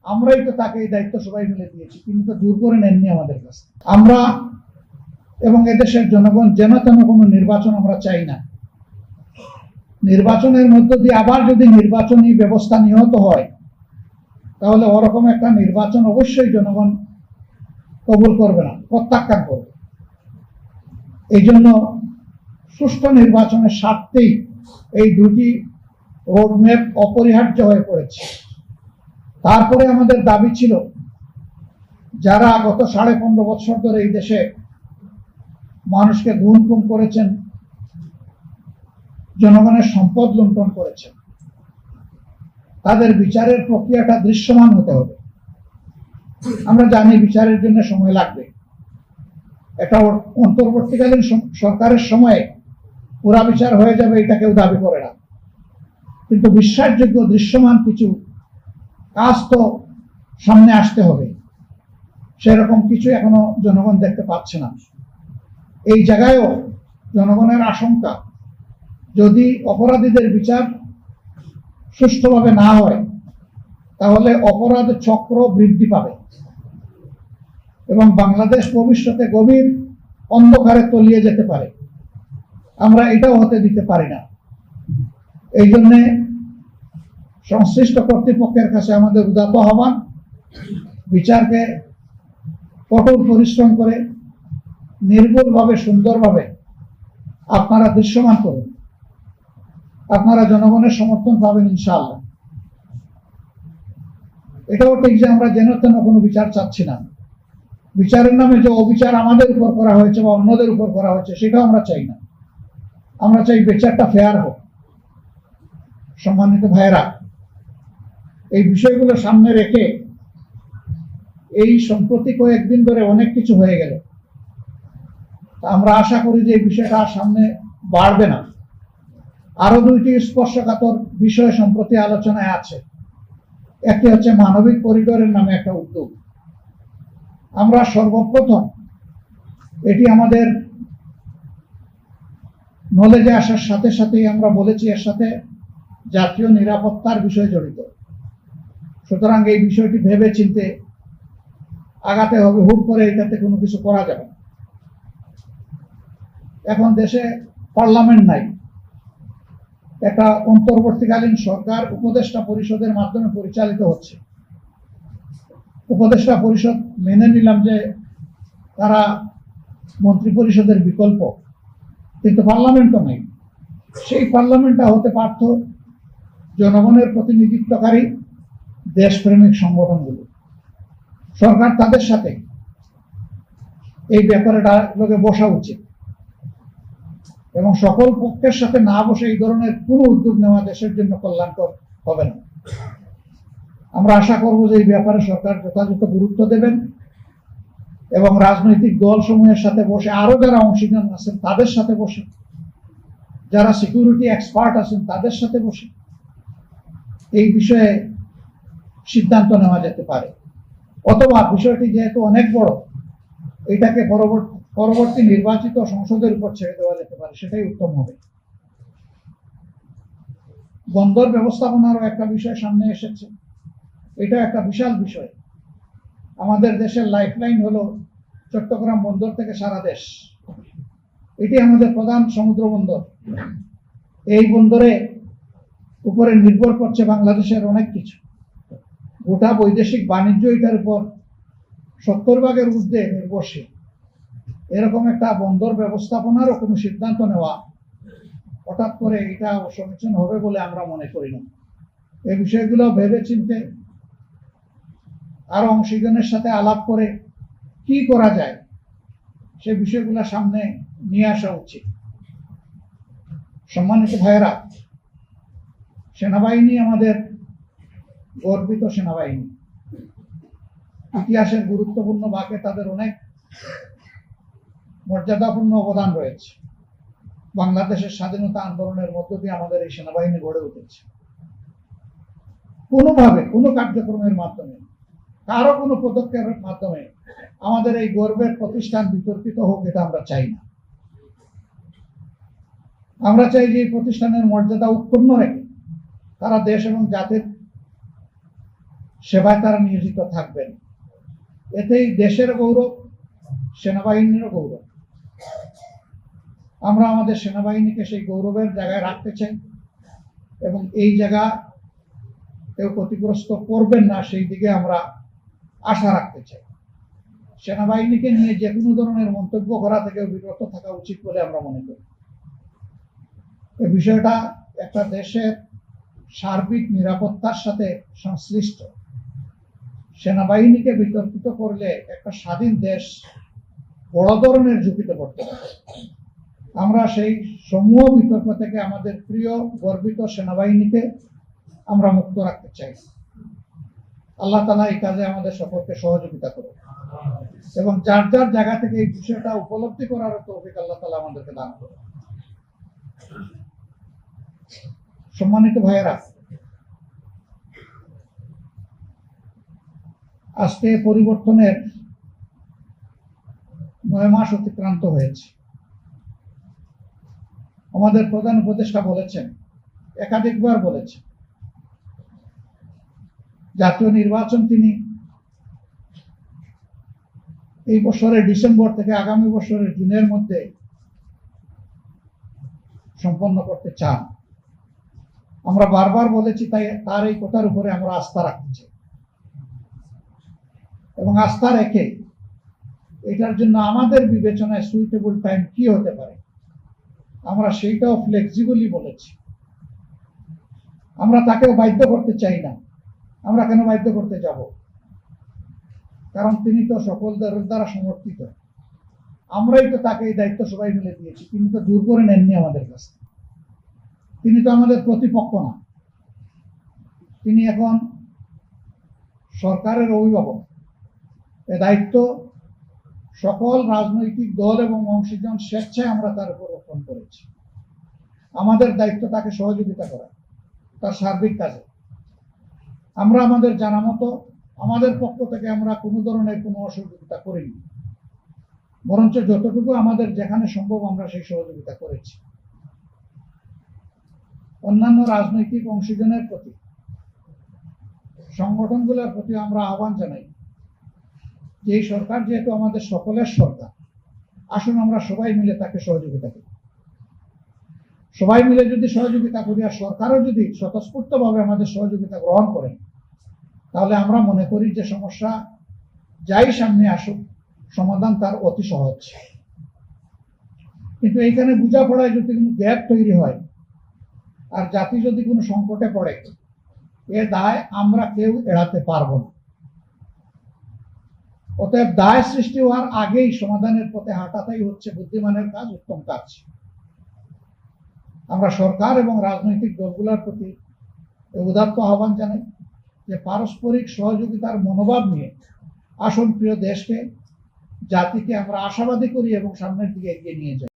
আমরাই তো তাকে এই দায়িত্ব সবাই মিলে দিয়েছি, তিনি তো দূর করে নেননি আমাদের কাছে। আমরা এবং এদেশের জনগণ যেন তেন কোনো নির্বাচন আমরা চাই না। নির্বাচনের মধ্য দিয়ে আবার যদি নির্বাচনী ব্যবস্থা নিহত হয়, তাহলে ওরকম একটা নির্বাচন অবশ্যই জনগণ কবুল করবে না, প্রত্যাখ্যান করবে। এই জন্য সুষ্ঠু নির্বাচনের স্বার্থেই এই দুটি রোডম্যাপ অপরিহার্য হয়ে পড়েছে। তারপরে আমাদের দাবি ছিল, যারা গত 15.5 বছর ধরে এই দেশে মানুষকে গুম করেছেন, জনগণের সম্পদ লুণ্ঠন করেছেন, তাদের বিচারের প্রক্রিয়াটা দৃশ্যমান হতে হবে। আমরা জানি বিচারের জন্য সময় লাগবে। এটা অন্তর্বর্তীকালীন সরকারের সময়ে পুরা বিচার হয়ে যাবে এটা কেউ দাবি করে না, কিন্তু বিশ্বাসযোগ্য দৃশ্যমান কিছু কাজ তো সামনে আসতে হবে। সেরকম কিছু এখনো জনগণ দেখতে পাচ্ছে না। এই জায়গায়ও জনগণের আশঙ্কা, যদি অপরাধীদের বিচার সুষ্ঠুভাবে না হয়, তাহলে অপরাধ চক্র বৃদ্ধি পাবে এবং বাংলাদেশ ভবিষ্যতে গভীর অন্ধকারে তলিয়ে যেতে পারে। আমরা এটাও হতে দিতে পারি না। এই জন্যে সংশ্লিষ্ট কর্তৃপক্ষের কাছে আমাদের উদাত্ত আহ্বান, বিচারকে কঠোর পরিশ্রম করে নির্ভুলভাবে সুন্দরভাবে আপনারা দৃশ্যমান করুন। আপনারা জনগণের সমর্থন পাবেন ইনশাআল্লাহ। এটাও ঠিক যে আমরা যেন তেন কোনো বিচার চাচ্ছি না। বিচারের নামে যে অবিচার আমাদের উপর করা হয়েছে বা অন্যদের উপর করা হয়েছে, সেটাও আমরা চাই না। আমরা চাই বিচারটা ফেয়ার হোক। সম্মানিত ভাইয়েরা, এই বিষয়গুলো সামনে রেখে এই সম্প্রতি কয়েকদিন ধরে অনেক কিছু হয়ে গেল। আমরা আশা করি যে এই বিষয়টা সামনে বাড়বে না। আরো দুইটি স্পর্শকাতর বিষয় সম্প্রতি আলোচনায় আছে। একটি হচ্ছে মানবিক করিডোরের নামে একটা উদ্যোগ। আমরা সর্বপ্রথম এটি আমাদের নলেজে আসার সাথে সাথেই আমরা বলেছি এর সাথে জাতীয় নিরাপত্তার বিষয় জড়িত। সুতরাং এই বিষয়টি ভেবে চিন্তে আগাতে হবে। হুট করে এটাতে কোনো কিছু করা যাবে না। এখন দেশে পার্লামেন্ট নাই, একটা অন্তর্বর্তীকালীন সরকার উপদেষ্টা পরিষদের মাধ্যমে পরিচালিত হচ্ছে। উপদেষ্টা পরিষদ মেনে নিলাম যে তারা মন্ত্রী পরিষদের বিকল্প, কিন্তু পার্লামেন্টও নেই। সেই পার্লামেন্টটা হতে পারত জনগণের প্রতিনিধিত্বকারী দেশপ্রেমিক সংগঠনগুলো। সরকার তাদের সাথে এই ব্যাপারে বসা উচিত এবং সকল পক্ষের সাথে না বসে এই ধরনের কোনো উদ্যোগ নেওয়া দেশের জন্য কল্যাণকর হবে না। আমরা আশা করব যে এই ব্যাপারে সরকার যথাযথ গুরুত্ব দেবেন এবং রাজনৈতিক দলসমূহের সাথে বসে, আরো যারা অংশীদার আছেন তাদের সাথে বসে, যারা সিকিউরিটি এক্সপার্ট আছেন তাদের সাথে বসে এই বিষয়ে সিদ্ধান্ত নেওয়া যেতে পারে। অথবা বিষয়টি যেহেতু অনেক বড়, এটাকে পরবর্তী নির্বাচিত সংসদের উপর ছেড়ে দেওয়া যেতে পারে, সেটাই উত্তম হবে। বন্দর ব্যবস্থাপনারও একটা বিষয় সামনে এসেছে। এটা একটা বিশাল বিষয়। আমাদের দেশের লাইফলাইন হলো চট্টগ্রাম বন্দর থেকে সারা দেশ। এটি আমাদের প্রধান সমুদ্র বন্দর। এই বন্দরে উপরে নির্ভর করছে বাংলাদেশের অনেক কিছু। গোটা বৈদেশিক বাণিজ্য এটার উপর 70% ঊর্ধ্বে নির্ভরশীল। এরকম একটা বন্দর ব্যবস্থাপনারও কোনো সিদ্ধান্ত নেওয়া হঠাৎ করে এটা সমীচীন হবে বলে আমরা মনে করি না। এই বিষয়গুলো ভেবে চিন্তে আরো অংশীদারের সাথে আলাপ করে কি করা যায় সে বিষয়গুলো সামনে নিয়ে আসা উচিত। সম্মানিত ভাইয়েরা, সেনাবাহিনী আমাদের গর্বিত সেনাবাহিনী। ইতিহাসের গুরুত্বপূর্ণ ভাগে তাদের অনেক মর্যাদাপূর্ণ অবদান রয়েছে। বাংলাদেশের স্বাধীনতা আন্দোলনের মধ্য দিয়ে আমাদের এই সেনাবাহিনী গড়ে উঠেছে। কোনোভাবে কোনো কার্যক্রমের মাধ্যমে, কারো কোনো পদক্ষেপের মাধ্যমে আমাদের এই গর্বের প্রতিষ্ঠান বিতর্কিত হোক, এটা আমরা চাই না। আমরা চাই যে এই প্রতিষ্ঠানের মর্যাদা উৎপন্ন রেখে তারা দেশ এবং জাতির সেবায় তারা নিয়োজিত থাকবেন। এতেই দেশের গৌরব, সেনাবাহিনীরও গৌরব। আমরা আমাদের সেনাবাহিনীকে সেই গৌরবের জায়গায় রাখতে চাই এবং এই জায়গা কেউ ক্ষতিগ্রস্ত করবেন না সেই দিকে আমরা আশা রাখতে চাই। সেনাবাহিনীকে নিয়ে যে কোনো ধরনের মন্তব্য করা থেকে বিরত থাকা উচিত বলে আমরা মনে করি। এই বিষয়টা একটা দেশের সার্বিক নিরাপত্তার সাথে সংশ্লিষ্ট। সেনাবাহিনীকে বিতর্কিত করলে একটা স্বাধীন দেশ বড় ধরনের ঝুঁকিতে পড়তে পারে। আমরা সেই সমূহ বিতর্ক থেকে আমাদের প্রিয় গর্বিত সেনাবাহিনীকে আমরা মুক্ত রাখতে চাই। আল্লাহ তাআলা এই কাজে আমাদের সকলকে সহযোগিতা করুন এবং যার যার জায়গা থেকে এই বিষয়টা উপলব্ধি করার তৌফিক আল্লাহ তাআলা আমাদেরকে দান করুন। সম্মানিত ভাইয়েরা, আজকে পরিবর্তনের 9 মাস অতিক্রান্ত হয়েছে। আমাদের প্রধান উপদেষ্টা বলেছেন, একাধিকবার বলেছেন, জাতীয় নির্বাচন তিনি এই বছরের ডিসেম্বর থেকে আগামী বছরের জুনের মধ্যে সম্পন্ন করতে চান। আমরা বারবার বলেছি, তাই তার এই কথার উপরে আমরা আস্থা রাখতে চাই এবং আস্থা রেখে এটার জন্য আমাদের বিবেচনায় সুইটেবল টাইম কি হতে পারে আমরা সেইটাও ফ্লেক্সিবলি বলেছি। আমরা তাকেও বাধ্য করতে চাই না। আমরা কেন বাধ্য করতে যাব? কারণ তিনি তো সকলদের দ্বারা সমর্থিত। আমরাই তো তাকে এই দায়িত্ব সবাই মিলে দিয়েছি। তিনি তো দূর করে নেননি আমাদের কাছে। তিনি তো আমাদের প্রতিপক্ষ না। তিনি এখন সরকারের অভিভাবক। এ দায়িত্ব সকল রাজনৈতিক দল এবং অংশীজন স্বেচ্ছায় আমরা তার উপর অর্পণ করেছি। আমাদের দায়িত্ব তাকে সহযোগিতা করা তার সার্বিক কাজে। আমরা আমাদের জানা মতো আমাদের পক্ষ থেকে আমরা কোনো ধরনের কোনো অসহযোগিতা করিনি, বরঞ্চ যতটুকু আমাদের যেখানে সম্ভব আমরা সেই সহযোগিতা করেছি। অন্যান্য রাজনৈতিক অংশীজনের প্রতি, সংগঠনগুলোর প্রতি আমরা আহ্বান জানাই যে এই সরকার যেহেতু আমাদের সকলের সরকার, আসুন আমরা সবাই মিলে তাকে সহযোগিতা করি। সবাই মিলে যদি সহযোগিতা করি আর সরকারও যদি স্বতঃস্ফূর্তভাবে আমাদের সহযোগিতা গ্রহণ করেন, তাহলে আমরা মনে করি যে সমস্যা যাই সামনে আসুক, সমাধান তার অতি সহজ। কিন্তু এইখানে বোঝাপড়ায় যদি কোনো গ্যাপ তৈরি হয় আর জাতি যদি কোনো সংকটে পড়ে, এ দায় আমরা কেউ এড়াতে পারবো না। অতএব দায় সৃষ্টি হওয়ার আগেই সমাধানের পথে হাঁটাটাই হচ্ছে বুদ্ধিমানের কাজ, উত্তম কাজ। আমরা সরকার এবং রাজনৈতিক দলগুলোর প্রতি উদাত্ত আহ্বান জানাই যে পারস্পরিক সহযোগিতার মনোভাব নিয়ে আসুন প্রিয় দেশকে, জাতিকে আমরা আশাবাদী করি এবং সামনের দিকে এগিয়ে নিয়ে যাই।